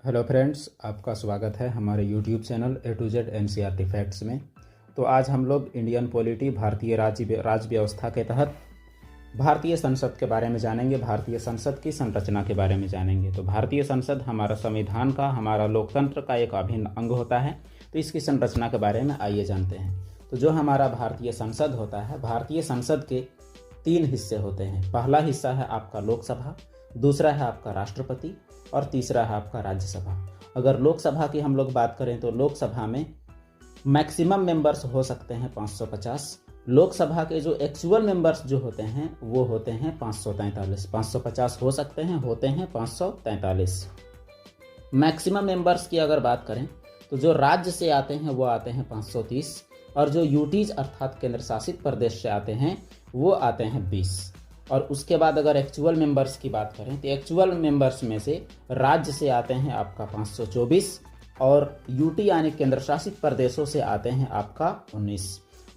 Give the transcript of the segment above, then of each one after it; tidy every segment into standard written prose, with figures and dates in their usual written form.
Hello friends, आपका स्वागत है हमारे YouTube channel A to Z NCERT facts में। तो आज हम लोग इंडियन पॉलिटी भारतीय राज्य व्यवस्था के तहत भारतीय संसद के बारे में जानेंगे, भारतीय संसद की संरचना के बारे में जानेंगे। तो भारतीय संसद हमारा संविधान का, हमारा लोकतंत्र का एक अभिन्न अंग होता है। तो इसकी संरचना के बारे में आइए जानते हैं। तो जो हमारा भारतीय संसद होता है, भारतीय संसद के 3 हिस्से होते हैं। पहला हिस्सा है आपका लोकसभा, दूसरा है आपका राष्ट्रपति और तीसरा है आपका राज्यसभा। अगर लोकसभा की हम लोग बात करें तो लोकसभा में मैक्सिमम मेंबर्स हो सकते हैं 550। लोकसभा के जो एक्चुअल मेंबर्स जो होते हैं वो होते हैं 543। 550 हो सकते हैं, होते हैं 543। मैक्सिमम मेंबर्स की अगर बात करें तो जो राज्य से आते हैं वो आते हैं 530 और जो यूटीज अर्थात केंद्र शासित प्रदेश से आते हैं वो आते हैं 20। और उसके बाद अगर एक्चुअल मेंबर्स की बात करें तो एक्चुअल मेंबर्स में से राज्य से आते हैं आपका 524 और यूटी यानी केंद्र शासित प्रदेशों से आते हैं आपका 19।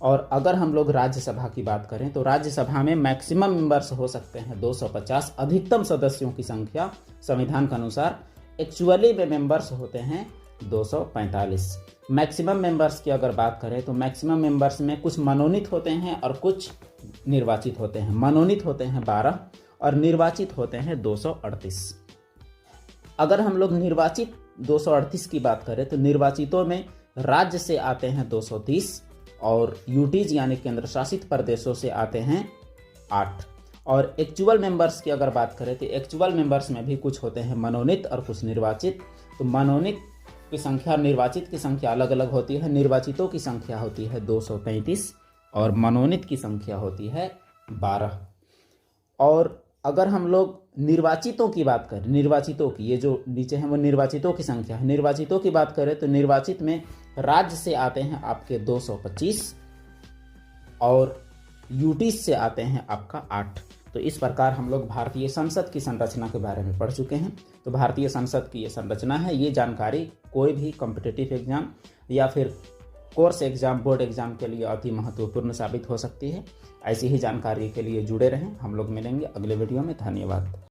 और अगर हम लोग राज्यसभा की बात करें तो राज्यसभा में मैक्सिमम मेंबर्स हो सकते हैं 250। अधिकतम सदस्यों की संख्या संविधान के अनुसार एक्चुअली में मेंबर्स होते हैं 245। मैक्सिमम मेंबर्स की अगर बात करें तो मैक्सिमम मेंबर्स में कुछ मनोनीत होते हैं और कुछ निर्वाचित होते हैं। मनोनीत होते हैं 12 और निर्वाचित होते हैं 238। अगर हम लोग निर्वाचित 238 की बात करें तो निर्वाचितों में राज्य से आते हैं 230 और यूटीज यानी केंद्र शासित प्रदेशों से आते हैं 8। और एक्चुअल मेंबर्स की अगर बात करें तो एक्चुअल मेंबर्स में भी कुछ होते हैं मनोनीत और कुछ निर्वाचित। तो मनोनीत की संख्या और निर्वाचित की संख्या अलग अलग होती है। निर्वाचितों की संख्या होती है 233 और मनोनीत की संख्या होती है 12। और अगर हम लोग निर्वाचितों की बात करें, निर्वाचितों की, ये जो नीचे है वो निर्वाचितों की संख्या है। निर्वाचितों की बात करें तो निर्वाचित में राज्य से आते हैं आपके 225 और यूटी से आते हैं आपका 8। तो इस प्रकार हम लोग भारतीय संसद की संरचना के बारे में पढ़ चुके हैं। तो भारतीय संसद की ये संरचना है। ये जानकारी कोई भी कॉम्पिटिटिव एग्जाम या फिर कोर्स एग्जाम, बोर्ड एग्जाम के लिए अति महत्वपूर्ण साबित हो सकती है। ऐसी ही जानकारी के लिए जुड़े रहें। हम लोग मिलेंगे अगले वीडियो में। धन्यवाद।